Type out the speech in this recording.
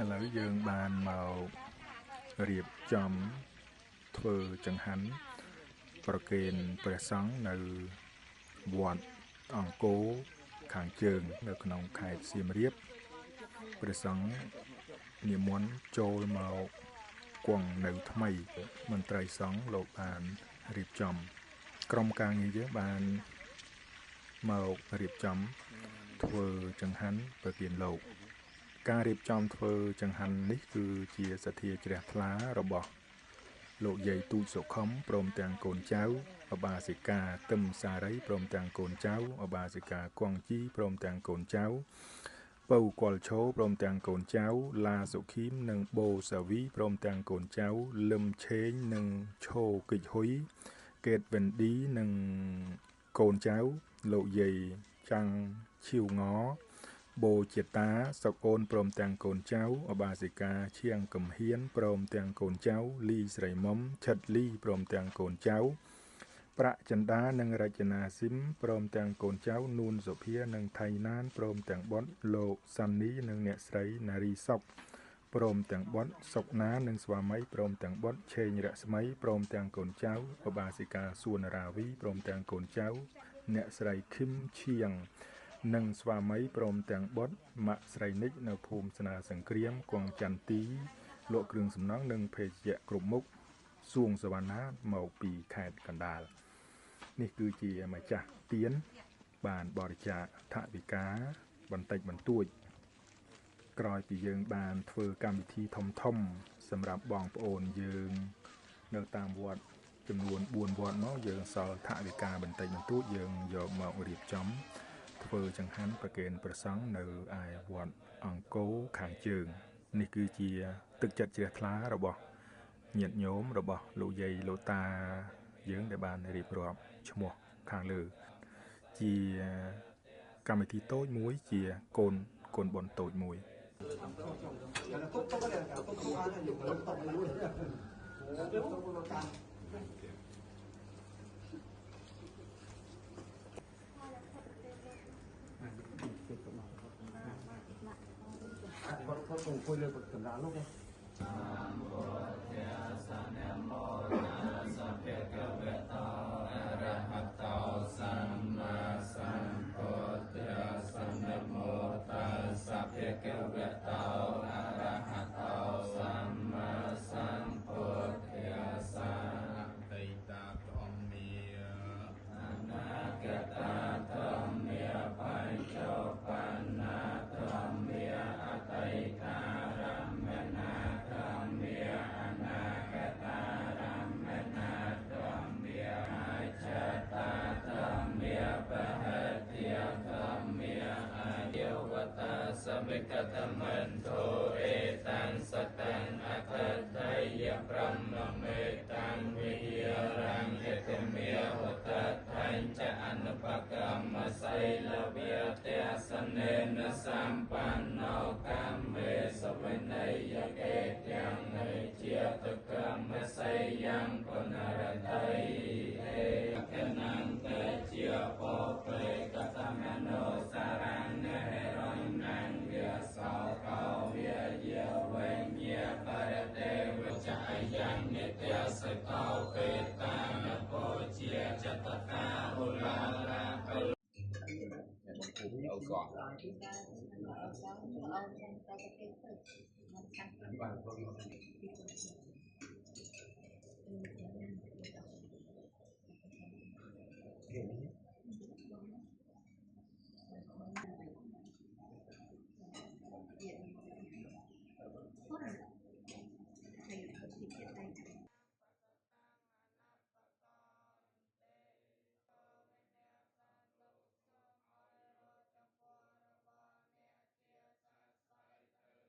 ឥឡូវយើងបានមករៀបចំធ្វើចង្ហាន់ប្រគេនព្រះសង្ឃនៅវត្តអង្គរខាងជើងនៅក្នុងខេត្តសៀមរាបព្រះសង្ឃនិមន្តចូលមកគង់នៅថ្មីមន្ត្រីសង្ឃលោកបានរៀបចំក្រុមការងារយើងបានមករៀបចំធ្វើចង្ហាន់ប្រគេនលោកការរៀបចំធ្វើចង្ហាន់នេះគឺជាសទ្ធាជ្រះថ្លារបស់លោកយាយទូចសុខុមព្រមទាំងកូនចៅឧបាសិកាទឹមសារីព្រមទាំងកូនចៅឧបាសិកាគង់ជីព្រមទាំងកូនចៅពៅកុលឈោព្រមទាំងកូនចៅឡាសុខីមនិងបូសាវីព្រមទាំងកូនចៅលឹមឆេងនិងឈោគិចហ៊ុយកេតវិនឌីនិងកូនចៅលោកយាយចាំងឈៀវងបូជាតាសុកអូនព្រមទាំងកូនចៅឧបាសិកាឈៀងកំហ៊ានព្រមទាំងកូនចៅលីស្រីមុំឆិតលីព្រមទាំងកូនចៅប្រាក់ចិន្តានិងរចនាស៊ីមព្រមទាំងកូនចៅនួនសុភានិងថៃណានព្រមទាំងបុត្រលោកសាន់នីនិងអ្នកស្រីណារីសុកព្រមទាំងបុត្រសុកណានិងស្វាមីព្រមទាំងបុត្រឆេងរស្មីព្រមទាំងកូនចៅឧបាសិកាសួនរាវីព្រមទាំងកូនចៅអ្នកស្រីឃឹមឈៀងនិងស្វាមីព្រមទាំងបុត្រម៉ាក់ស្រីនិចនៅភូមិស្នាសង្គ្រាមគង់ចន្ទទីលក់គ្រឿងសំណង់និងភេសជ្ជៈគ្រប់មុខសួងសវណ្ណាមកពីខេត្តកណ្ដាលនេះគឺជាម្ចាស់ទៀនបានបរិច្ចាគថវិកាបន្តិចបន្តួចក្រោយពីយើងបានធ្វើកម្មវិធីធំសម្រាប់បងប្អូនយើងនៅតាមវត្តចំនួន4វត្តមកយើងសល់ថវិកាបន្តិចបន្តួចយើងយកមករៀបចំធ្វើចង្ហាន់ប្រគេនព្រះសង្ឃនៅឯវត្តអង្គរខាងជើងនេះគឺជាទឹកចិត្តជ្រះថ្លារបស់ញាតិញោមរបស់លោកយាយលោកតាយើងដែលបានរៀបរាប់ឈ្មោះខាងលើជាកម្មវិធីតូចមួយជាកូនបុណ្យតូចមួយគាត់អង្គុយលើកណ្ដាលនោះទេสมิกตมันโทเอตังสตังอัตถยพรหมเมตังวิหารังเอตเมียหุตทัญจะอนุปกรรมไสลเวียเตสเนนสัมปันโนกัมเมสวินัยเกยังในเจียตกรรมไสยังปุณรทัยเอกนังเตเจียปอเปกตมโนสารังเนรนังเวียสาวเกาเวียเยเวเยปรเตวจายังนิตยสเกาเปตังโพเจียจตตาอุลาลาเปเอาก่อน